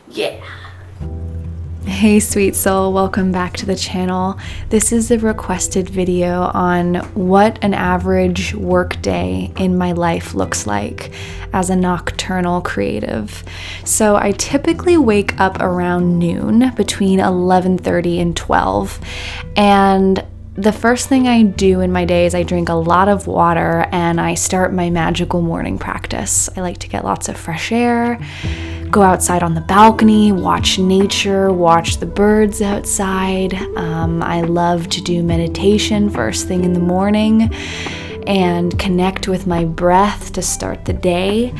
Yeah. Hey sweet soul, welcome back to the channel. This is a requested video on what an average work day in my life looks like as a nocturnal creative. So I typically wake up around noon, between 11:30 and 12, and the first thing I do in my day is I drink a lot of water and I start my magical morning practice. I like to get lots of fresh air, go outside on the balcony, watch nature, watch the birds outside. I love to do meditation first thing in the morning and connect with my breath to start the day.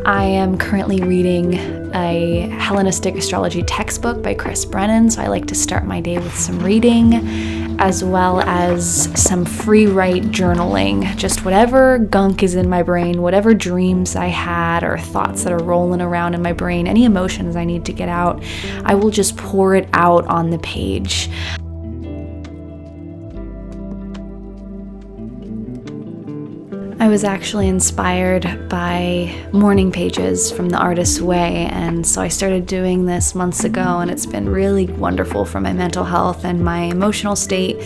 I am currently reading a Hellenistic astrology textbook by Chris Brennan, so I like to start my day with some reading, as well as some free write journaling, just whatever gunk is in my brain, whatever dreams I had or thoughts that are rolling around in my brain, any emotions I need to get out, I will just pour it out on the page. I was actually inspired by morning pages from the Artist's Way, and so I started doing this months ago, and it's been really wonderful for my mental health and my emotional state.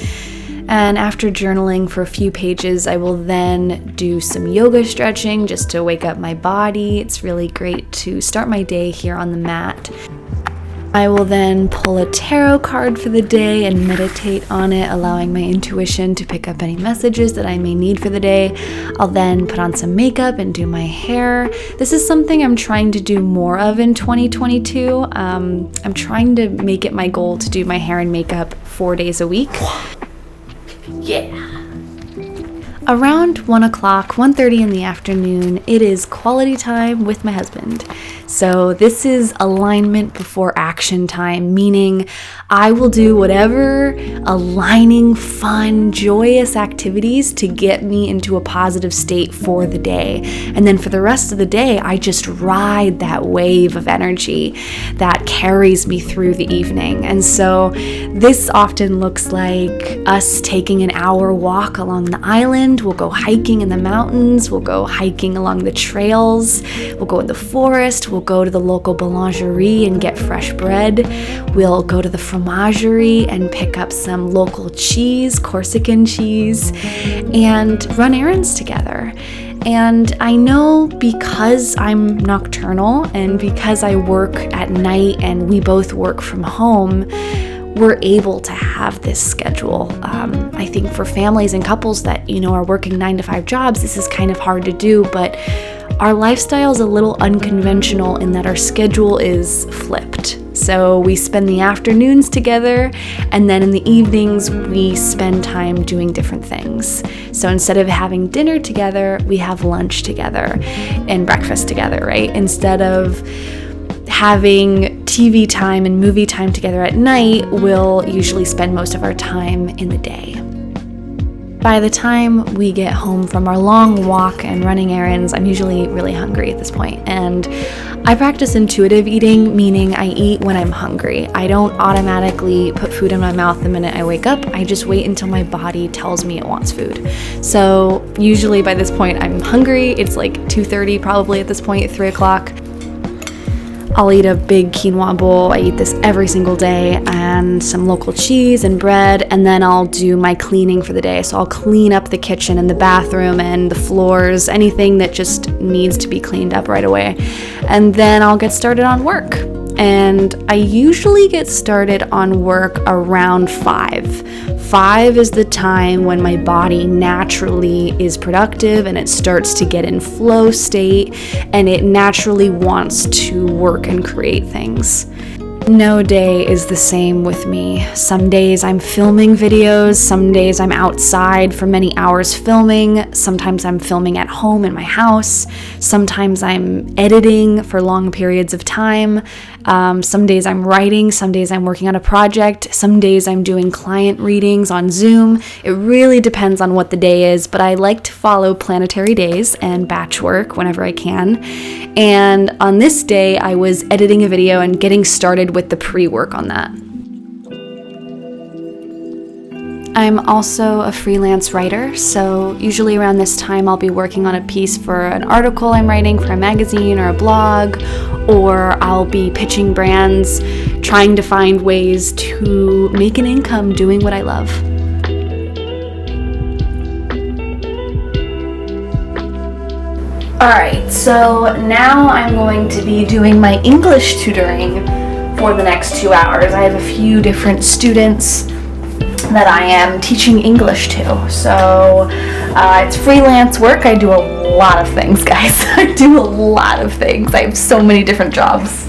And after journaling for a few pages, I will then do some yoga stretching just to wake up my body. It's really great to start my day here on the mat. I will then pull a tarot card for the day and meditate on it, allowing my intuition to pick up any messages that I may need for the day. I'll then put on some makeup and do my hair. This is something I'm trying to do more of in 2022. I'm trying to make it my goal to do my hair and makeup 4 days a week. Yeah. Around 1 o'clock, 1:30 in the afternoon, it is quality time with my husband. So this is alignment before action time, meaning I will do whatever aligning, fun, joyous activities to get me into a positive state for the day. And then for the rest of the day, I just ride that wave of energy that carries me through the evening. And so this often looks like us taking an hour walk along the island. We'll go hiking in the mountains. We'll go hiking along the trails. We'll go in the forest. We'll go to the local boulangerie and get fresh bread. We'll go to the fromagerie and pick up some local cheese, Corsican cheese, and run errands together. And I know because I'm nocturnal and because I work at night and we both work from home, we're able to have this schedule. I think for families and couples that, are working 9 to 5 jobs, this is kind of hard to do, but our lifestyle is a little unconventional in that our schedule is flipped. So we spend the afternoons together, and then in the evenings, we spend time doing different things. So instead of having dinner together, we have lunch together and breakfast together, right? Instead of having TV time and movie time together at night, we'll usually spend most of our time in the day. By the time we get home from our long walk and running errands, I'm usually really hungry at this point. And I practice intuitive eating, meaning I eat when I'm hungry. I don't automatically put food in my mouth the minute I wake up. I just wait until my body tells me it wants food. So usually by this point, I'm hungry. It's like 2:30 probably at this point, 3 o'clock. I'll eat a big quinoa bowl. I eat this every single day, and some local cheese and bread, and then I'll do my cleaning for the day. So I'll clean up the kitchen and the bathroom and the floors, anything that just needs to be cleaned up right away. And then I'll get started on work. And I usually get started on work around 5. 5 is the time when my body naturally is productive and it starts to get in flow state and it naturally wants to work and create things. No day is the same with me. Some days I'm filming videos, some days I'm outside for many hours filming, sometimes I'm filming at home in my house, sometimes I'm editing for long periods of time, some days I'm writing, some days I'm working on a project, some days I'm doing client readings on Zoom. It really depends on what the day is, but I like to follow planetary days and batch work whenever I can. And on this day, I was editing a video and getting started with the pre-work on that. I'm also a freelance writer, so usually around this time I'll be working on a piece for an article I'm writing for a magazine or a blog, or I'll be pitching brands, trying to find ways to make an income doing what I love. Alright, so now I'm going to be doing my English tutoring for the next 2 hours. I have a few different students that I am teaching English to. So it's freelance work. I do a lot of things, guys. I do a lot of things. I have so many different jobs.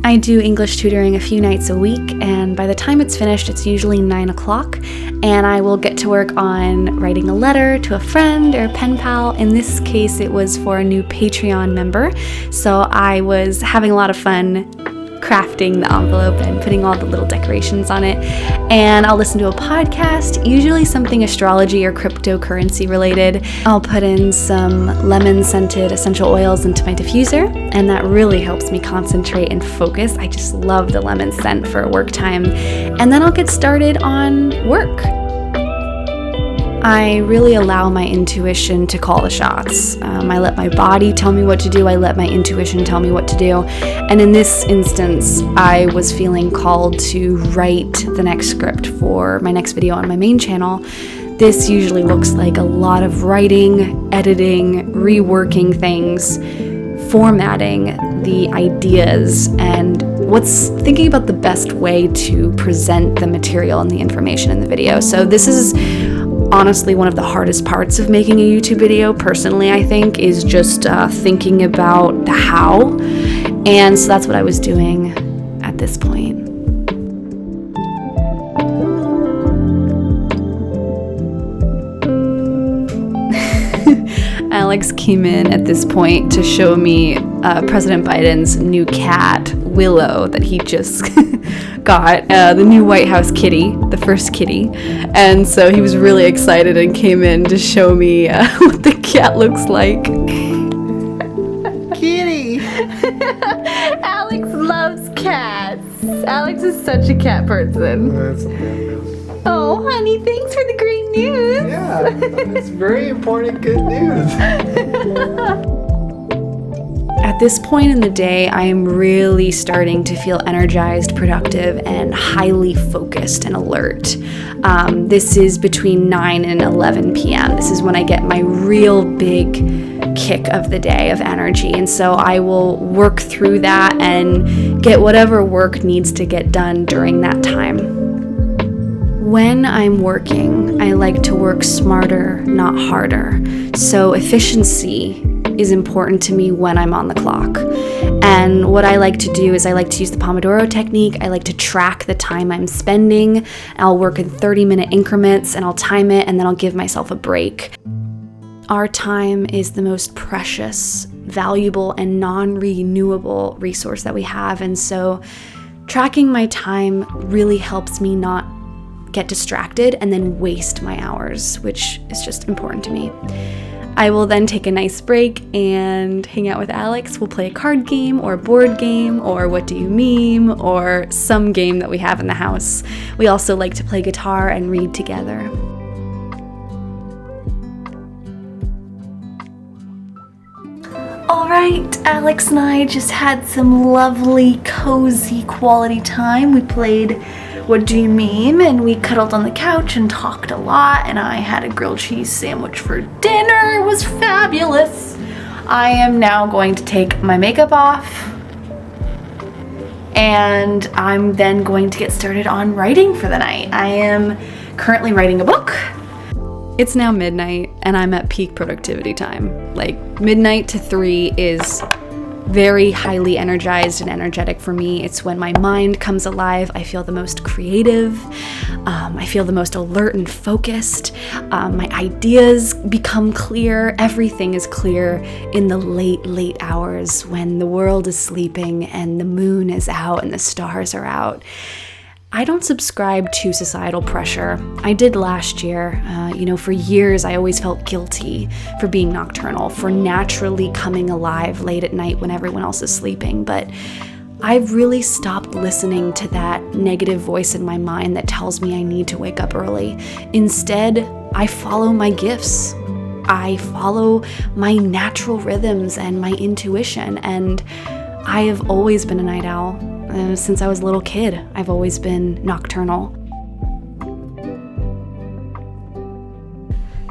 I do English tutoring a few nights a week, and by the time it's finished, it's usually 9 o'clock, and I will get to work on writing a letter to a friend or pen pal. In this case, it was for a new Patreon member, so I was having a lot of fun crafting the envelope and putting all the little decorations on it. And I'll listen to a podcast, usually something astrology or cryptocurrency related. I'll put in some lemon scented essential oils into my diffuser, and that really helps me concentrate and focus. I just love the lemon scent for work time. And then I'll get started on work. I really allow my intuition to call the shots. I let my body tell me what to do. I let my intuition tell me what to do. And in this instance, I was feeling called to write the next script for my next video on my main channel. This usually looks like a lot of writing, editing, reworking things, formatting the ideas, and thinking about the best way to present the material and the information in the video. So this is honestly one of the hardest parts of making a YouTube video, personally, I think, is just thinking about the how. And so that's what I was doing at this point. Alex came in at this point to show me President Biden's new cat, Willow, that he just got, the new White House kitty, the first kitty. And so he was really excited and came in to show me what the cat looks like. Kitty! Alex loves cats. Alex is such a cat person. That's a bad news. Oh, honey, thanks for the great news. Yeah, it's very important good news. At this point in the day, I am really starting to feel energized, productive, and highly focused and alert. This is between 9 and 11 p.m. This is when I get my real big kick of the day of energy. And so I will work through that and get whatever work needs to get done during that time. When I'm working, I like to work smarter, not harder. So efficiency is important to me when I'm on the clock. And what I like to do is I like to use the Pomodoro technique. I like to track the time I'm spending. I'll work in 30-minute increments, and I'll time it, and then I'll give myself a break. Our time is the most precious, valuable, and non-renewable resource that we have. And so tracking my time really helps me not get distracted and then waste my hours, which is just important to me. I will then take a nice break and hang out with Alex. We'll play a card game or a board game or What Do You Meme or some game that we have in the house. We also like to play guitar and read together. All right, Alex and I just had some lovely, cozy quality time. We played What Do You Meme? And we cuddled on the couch and talked a lot, and I had a grilled cheese sandwich for dinner. It was fabulous. I am now going to take my makeup off, and I'm then going to get started on writing for the night. I am currently writing a book. It's now midnight, and I'm at peak productivity time. Like, midnight to 3 is very highly energized and energetic for me. It's when my mind comes alive. I feel the most creative. I feel the most alert and focused. My ideas become clear. Everything is clear in the late hours when the world is sleeping and the moon is out and the stars are out. I don't subscribe to societal pressure. I did last year. For years I always felt guilty for being nocturnal, for naturally coming alive late at night when everyone else is sleeping. But I've really stopped listening to that negative voice in my mind that tells me I need to wake up early. Instead, I follow my gifts. I follow my natural rhythms and my intuition, and I have always been a night owl. Since I was a little kid, I've always been nocturnal.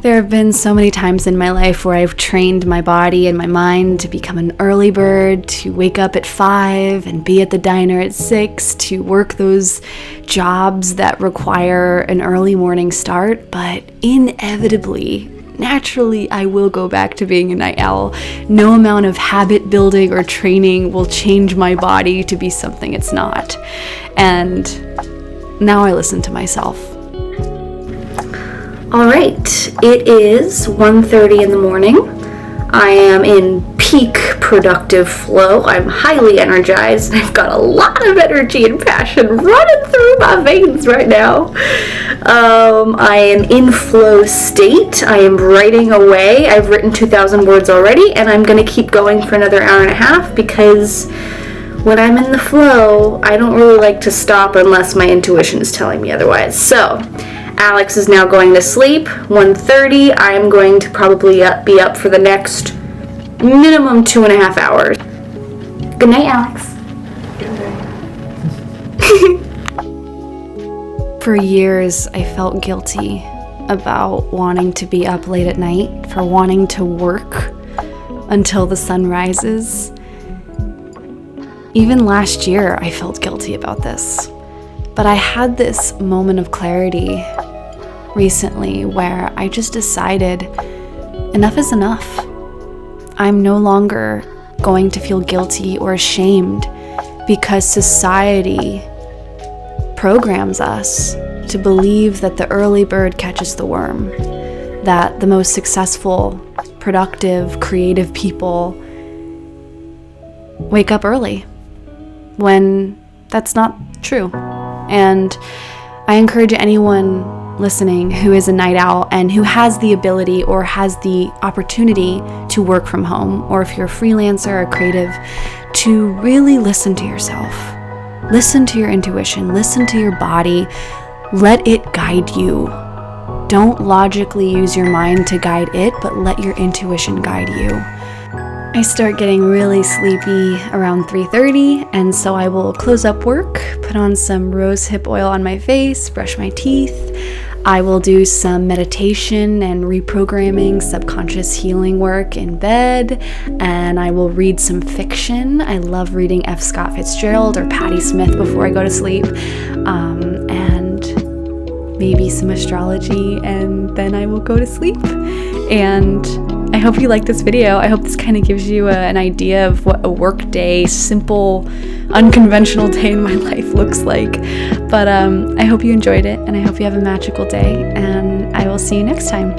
There have been so many times in my life where I've trained my body and my mind to become an early bird, to wake up at 5 and be at the diner at 6, to work those jobs that require an early morning start, but inevitably, naturally, I will go back to being a night owl. No amount of habit building or training will change my body to be something it's not. And now I listen to myself. All right, it is 1:30 in the morning. I am in peak productive flow. I'm highly energized. I've got a lot of energy and passion running through my veins right now. I am in flow state. I am writing away. I've written 2,000 words already, and I'm going to keep going for another hour and a half because when I'm in the flow, I don't really like to stop unless my intuition is telling me otherwise. So, Alex is now going to sleep, 1:30. I'm going to probably be up for the next minimum 2.5 hours. Good night, Alex. For years, I felt guilty about wanting to be up late at night, for wanting to work until the sun rises. Even last year, I felt guilty about this. But I had this moment of clarity recently where I just decided enough is enough. I'm no longer going to feel guilty or ashamed because society programs us to believe that the early bird catches the worm, that the most successful, productive, creative people wake up early, when that's not true. And I encourage anyone listening who is a night owl and who has the ability or has the opportunity to work from home, or if you're a freelancer or creative, to really listen to yourself. Listen to your intuition, listen to your body, let it guide you. Don't logically use your mind to guide it, but let your intuition guide you. I start getting really sleepy around 3:30, and so I will close up work, put on some rose hip oil on my face, brush my teeth. I will do some meditation and reprogramming, subconscious healing work in bed, and I will read some fiction. I love reading F. Scott Fitzgerald or Patti Smith before I go to sleep, and maybe some astrology, and then I will go to sleep. And I hope you like this video. I hope this kind of gives you an idea of what a work day, simple, unconventional day in my life looks like. But I hope you enjoyed it, and I hope you have a magical day, and I will see you next time.